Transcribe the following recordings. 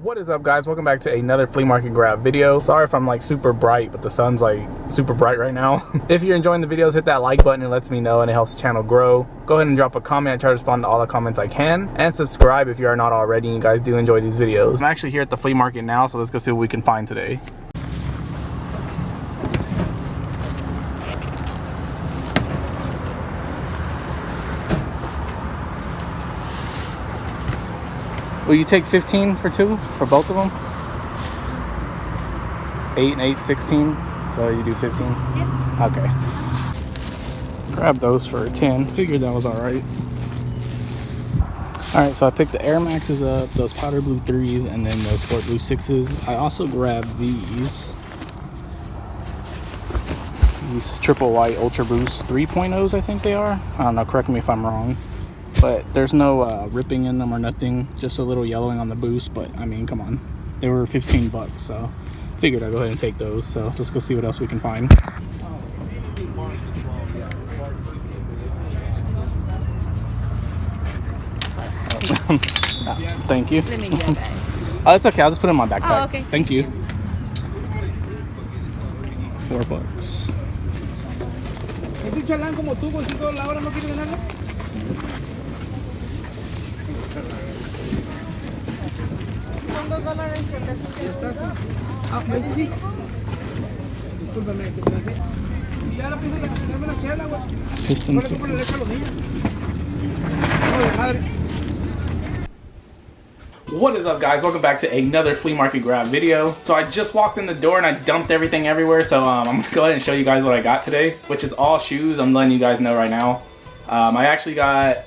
What is up, guys? Welcome back to another flea market grab video. Sorry if I'm like super bright, but the sun's like super bright right now. If you're enjoying the videos, hit that like button. It lets me know and it helps the channel grow. Go ahead and drop a comment. I try to respond to all the comments I can, and subscribe if you are not already and you guys do enjoy these videos. I'm actually here at the flea market now, so let's go see what we can find today. Will you take 15 for two, for both of them? 8 and 8, 16. So you do 15? Yeah. Okay. Grab those for 10. Figured that was alright. Alright, so I picked the Air Maxes up, those powder blue 3s, and then those sport blue 6s. I also grabbed these triple white Ultra Boost 3.0s, I think they are. I don't know, correct me if I'm wrong. But there's no ripping in them or nothing, just a little yellowing on the boost. But I mean, come on, they were 15 bucks, so figured I'd go ahead and take those. So let's go see what else we can find. Thank you. Oh, it's okay, I'll just put it in my backpack. Oh, okay. Thank you. $4. Piston 6s. What is up, guys? Welcome back to another flea market grab video. So I just walked in the door and I dumped everything everywhere, so I'm gonna go ahead and show you guys what I got today, which is all shoes. I'm letting you guys know right now. I actually got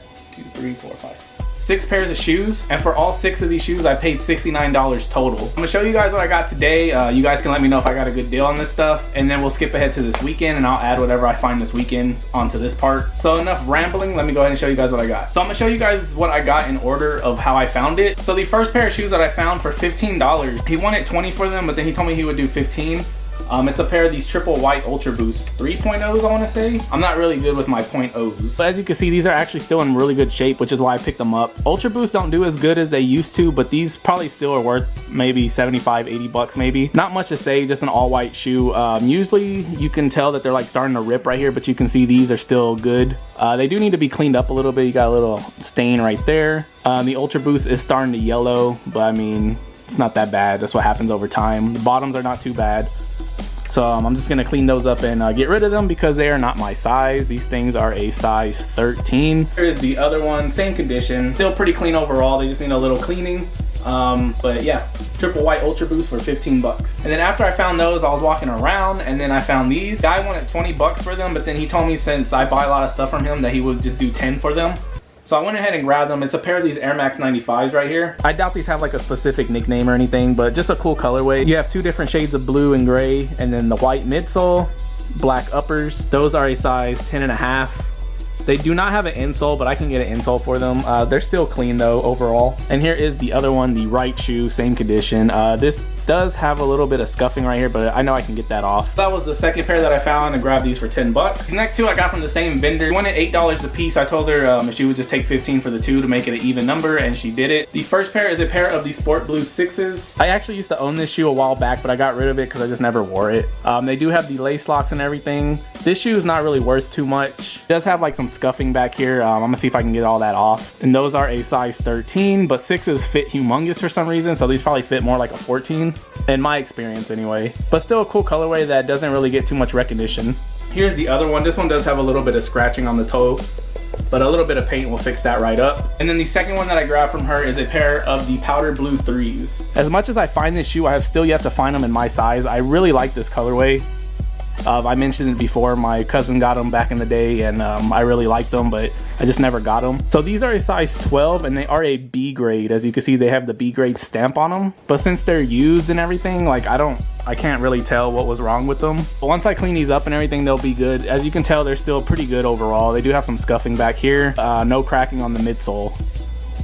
6 pairs of shoes, and for all 6 of these shoes I paid $69 total. I'm gonna show you guys what I got today. You guys can let me know if I got a good deal on this stuff, and then we'll skip ahead to this weekend and I'll add whatever I find this weekend onto this part. So enough rambling, let me go ahead and show you guys what I got. So I'm gonna show you guys what I got in order of how I found it. So the first pair of shoes that I found for $15, he wanted 20 for them, but then he told me he would do 15. It's a pair of these triple white Ultra Boost 3.0s, I want to say. I'm not really good with my .0s. So as you can see, these are actually still in really good shape, which is why I picked them up. Ultra Boost don't do as good as they used to, but these probably still are worth maybe 75, 80 bucks maybe. Not much to say, just an all white shoe. Usually you can tell that they're like starting to rip right here, but you can see these are still good. They do need to be cleaned up a little bit. You got a little stain right there. The Ultra Boost is starting to yellow, but I mean, it's not that bad. That's what happens over time. The bottoms are not too bad. So I'm just gonna clean those up and get rid of them because they are not my size. These things are a size 13. Here's the other one, same condition. Still pretty clean overall, they just need a little cleaning. But yeah, triple white Ultra Boost for 15 bucks. And then after I found those, I was walking around and then I found these. Guy wanted 20 bucks for them, but then he told me since I buy a lot of stuff from him that he would just do 10 for them. So I went ahead and grabbed them. It's a pair of these Air Max 95s right here. I doubt these have like a specific nickname or anything, but just a cool colorway. You have 2 different shades of blue and gray, and then the white midsole, black uppers. Those are a size 10.5. They do not have an insole, but I can get an insole for them. They're still clean though overall. And here is the other one, the right shoe, same condition. This does have a little bit of scuffing right here, but I know I can get that off. That was the second pair that I found and grabbed these for 10 bucks. The next two I got from the same vendor. She wanted $8 a piece. I told her if she would just take 15 for the two to make it an even number, and she did it. The first pair is a pair of the sport blue 6s. I actually used to own this shoe a while back, but I got rid of it because I just never wore it. They do have the lace locks and everything. This shoe is not really worth too much. It does have like some scuffing back here. I'm gonna see if I can get all that off. And those are a size 13, but 6s fit humongous for some reason, so these probably fit more like a 14 in my experience anyway. But still a cool colorway that doesn't really get too much recognition. Here's the other one. This one does have a little bit of scratching on the toe, but a little bit of paint will fix that right up. And then the second one that I grabbed from her is a pair of the powder blue 3s. As much as I find this shoe, I have still yet to find them in my size. I really like this colorway. I mentioned it before, my cousin got them back in the day, and I really liked them, but I just never got them. So these are a size 12 and they are a B grade. As you can see, they have the B grade stamp on them, but since they're used and everything, like I can't really tell what was wrong with them. But once I clean these up and everything, they'll be good. As you can tell, they're still pretty good overall. They do have some scuffing back here, no cracking on the midsole,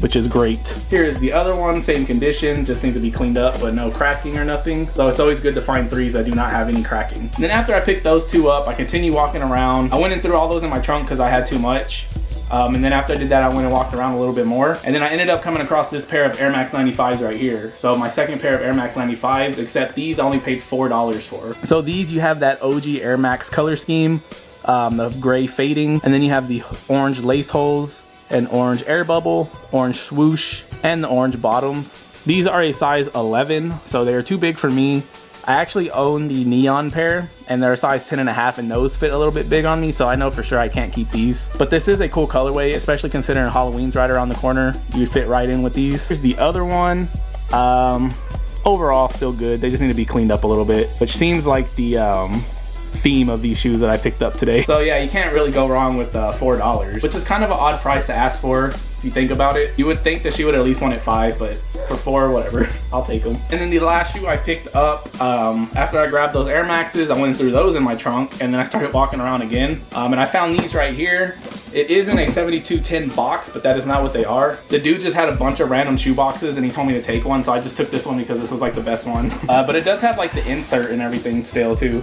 which is great. Here is the other one, same condition, just needs to be cleaned up, but no cracking or nothing. So it's always good to find 3s that do not have any cracking. And then after I picked those two up, I continued walking around. I went and threw all those in my trunk because I had too much. And then after I did that, I went and walked around a little bit more. And then I ended up coming across this pair of Air Max 95s right here. So my second pair of Air Max 95s, except these I only paid $4 for. So these, you have that OG Air Max color scheme, the gray fading, and then you have the orange lace holes, an orange air bubble, orange swoosh, and the orange bottoms. These are a size 11, so they're too big for me. I actually own the neon pair, and they're a size 10.5, and those fit a little bit big on me, so I know for sure I can't keep these. But this is a cool colorway, especially considering Halloween's right around the corner. You fit right in with these. Here's the other one. Overall, still good. They just need to be cleaned up a little bit, which seems like the theme of these shoes that I picked up today. So yeah, you can't really go wrong with $4, which is kind of an odd price to ask for if you think about it. You would think that she would at least want it $5, but for $4, whatever, I'll take them. And then the last shoe I picked up, after I grabbed those Air Maxes, I went through those in my trunk, and then I started walking around again. And I found these right here. It is in a 7210 box, but that is not what they are. The dude just had a bunch of random shoe boxes, and he told me to take one, so I just took this one because this was like the best one. But it does have like the insert and everything still too.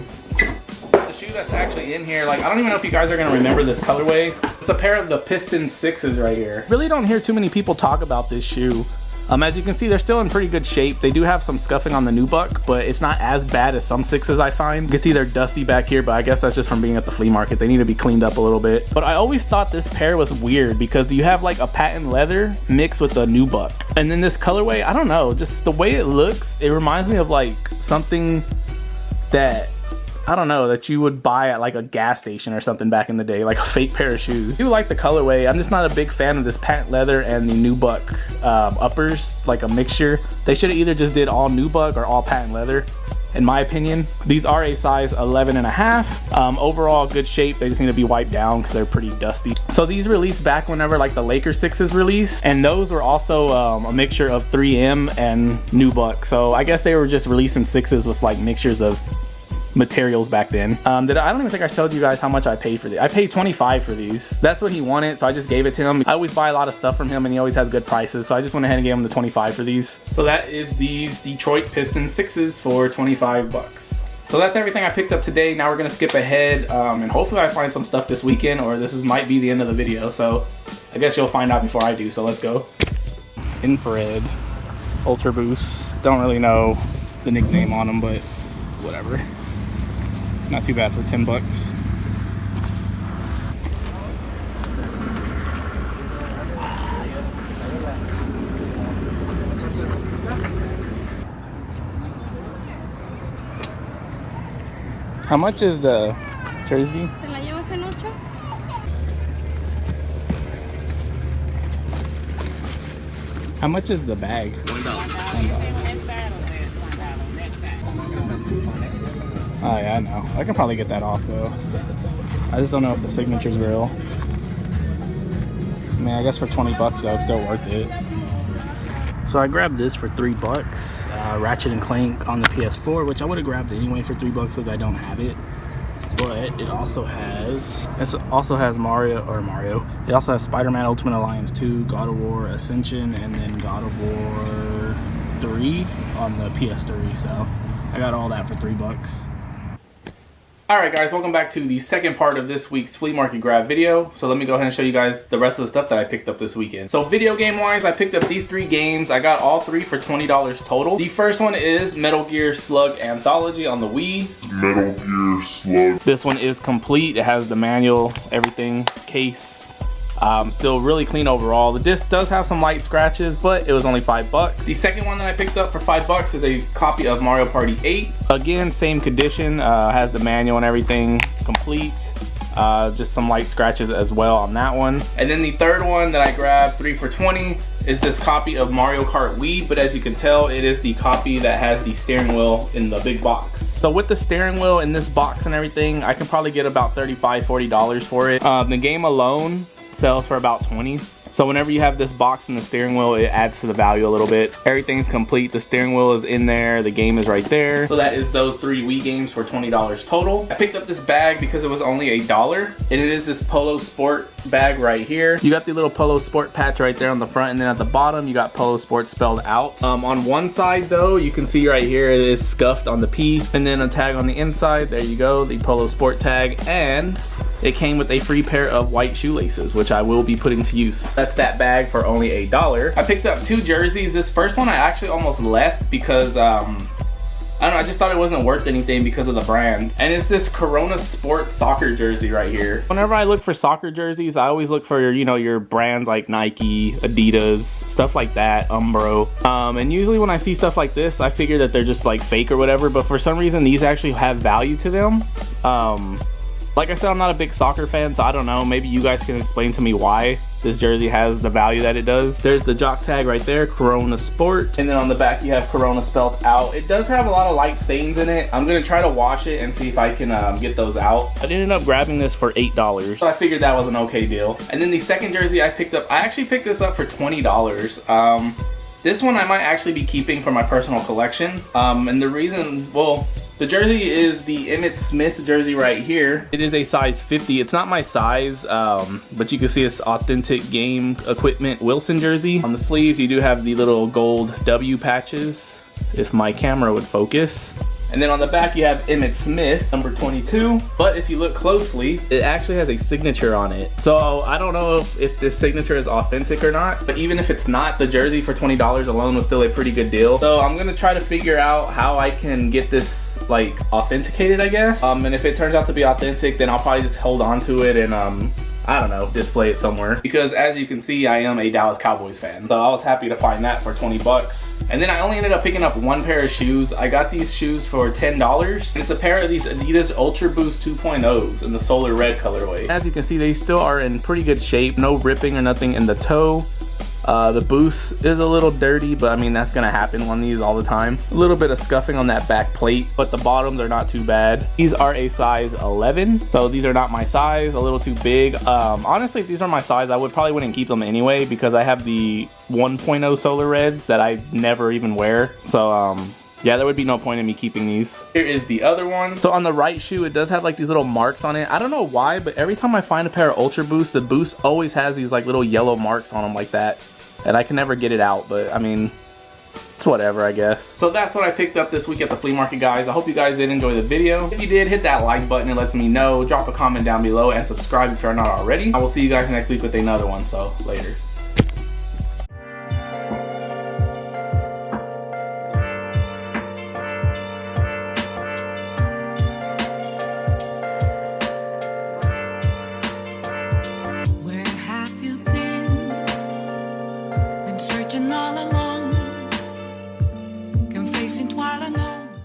Shoe that's actually in here, like I don't even know if you guys are gonna remember this colorway. It's a pair of the Piston 6s right here. Really don't hear too many people talk about this shoe. As you can see, they're still in pretty good shape. They do have some scuffing on the nubuck, but it's not as bad as some 6s I find. You can see they're dusty back here, but I guess that's just from being at the flea market. They need to be cleaned up a little bit. But I always thought this pair was weird because you have like a patent leather mixed with a nubuck. And then this colorway, I don't know, just the way it looks, it reminds me of like something that, I don't know, that you would buy at like a gas station or something back in the day, like a fake pair of shoes. I do like the colorway. I'm just not a big fan of this patent leather and the nubuck uppers, like a mixture. They should have either just did all nubuck or all patent leather, in my opinion. These are a size 11.5. Overall good shape. They just need to be wiped down because they're pretty dusty. So these released back whenever like the Lakers 6s released, and those were also a mixture of 3M and nubuck. So I guess they were just releasing 6s with like mixtures of materials back then. I don't even think I showed you guys how much I paid for these. I paid $25 for these. That's what he wanted, so I just gave it to him. I always buy a lot of stuff from him and he always has good prices, so I just went ahead and gave him the $25 for these. So that is these Detroit Piston 6s for $25. So that's everything I picked up today. Now we're gonna skip ahead and hopefully I find some stuff this weekend, or this might be the end of the video. So I guess you'll find out before I do, so let's go. Infrared Ultra Boost. Don't really know the nickname on them, but whatever. Not too bad for $10. How much is the jersey? ¿Te la llevas en 8? How much is the bag? $1. Oh yeah, I know. I can probably get that off though. I just don't know if the signature's real. I mean, I guess for 20 bucks though, it's still worth it. So I grabbed this for $3. Ratchet and Clank on the PS4, which I would have grabbed anyway for $3 because I don't have it. But it also has Mario. It also has Spider-Man Ultimate Alliance 2, God of War Ascension, and then God of War 3 on the PS3. So I got all that for $3. Alright guys, welcome back to the second part of this week's flea market grab video. So let me go ahead and show you guys the rest of the stuff that I picked up this weekend. So video game wise, I picked up these 3 games. I got all 3 for $20 total. The first one is Metal Gear Slug Anthology on the Wii. Metal Gear Slug. This one is complete. It has the manual, everything, case. Still really clean overall. The disc does have some light scratches, but it was only $5. The second one that I picked up for $5 is a copy of Mario Party 8. Again, same condition, has the manual and everything complete. Just some light scratches as well on that one. And then the third one that I grabbed, 3 for $20, is this copy of Mario Kart Wii, but as you can tell, it is the copy that has the steering wheel in the big box. So with the steering wheel in this box and everything, I can probably get about $35, $40 for it. The game alone sells for about $20. So whenever you have this box and the steering wheel, it adds to the value a little bit. Everything's complete. The steering wheel is in there. The game is right there. So that is those 3 Wii games for $20 total. I picked up this bag because it was only $1. And it is this Polo Sport bag right here. You got the little Polo Sport patch right there on the front, and then at the bottom you got Polo Sport spelled out. On one side though, you can see right here it is scuffed on the P, and then a tag on the inside. There you go, the Polo Sport tag. And it came with a free pair of white shoelaces, which I will be putting to use. That's that bag for only $1. I picked up 2 jerseys. This first one I actually almost left because I don't know, I just thought it wasn't worth anything because of the brand. And it's this Corona Sport soccer jersey right here. Whenever I look for soccer jerseys, I always look for, you know, your brands like Nike, Adidas, stuff like that, Umbro. And usually when I see stuff like this, I figure that they're just like fake or whatever, but for some reason these actually have value to them. Like I said, I'm not a big soccer fan, so I don't know. Maybe you guys can explain to me why this jersey has the value that it does. There's the jock tag right there, Corona Sport. And then on the back, you have Corona spelled out. It does have a lot of light stains in it. I'm gonna try to wash it and see if I can get those out. I ended up grabbing this for $8. So I figured that was an okay deal. And then the second jersey I picked up, I actually picked this up for $20. This one I might actually be keeping for my personal collection. And the reason, well, the jersey is the Emmitt Smith jersey right here. It is a size 50. It's not my size, but you can see it's authentic game equipment Wilson jersey. On the sleeves, you do have the little gold W patches, if my camera would focus. And then on the back, you have Emmitt Smith, number 22. But if you look closely, it actually has a signature on it. So I don't know if this signature is authentic or not, but even if it's not, the jersey for $20 alone was still a pretty good deal. So I'm gonna try to figure out how I can get this like authenticated, I guess. And if it turns out to be authentic, then I'll probably just hold on to it and I don't know, display it somewhere. Because as you can see, I am a Dallas Cowboys fan. So I was happy to find that for 20 bucks. And then I only ended up picking up 1 pair of shoes. I got these shoes for $10. And it's a pair of these Adidas Ultra Boost 2.0s in the solar red colorway. As you can see, they still are in pretty good shape. No ripping or nothing in the toe. The boost is a little dirty, but I mean, that's gonna happen on these all the time. A little bit of scuffing on that back plate, but the bottoms are not too bad. These are a size 11, so these are not my size, a little too big. Honestly, if these are my size, I wouldn't keep them anyway because I have the 1.0 solar reds that I never even wear. So, yeah, there would be no point in me keeping these. Here is the other one. So on the right shoe, it does have like these little marks on it. I don't know why, but every time I find a pair of Ultra Boosts, the Boost always has these like little yellow marks on them like that. And I can never get it out, but I mean, it's whatever, I guess. So that's what I picked up this week at the flea market, guys. I hope you guys did enjoy the video. If you did, hit that like button. It lets me know. Drop a comment down below and subscribe if you're not already. I will see you guys next week with another one, so later.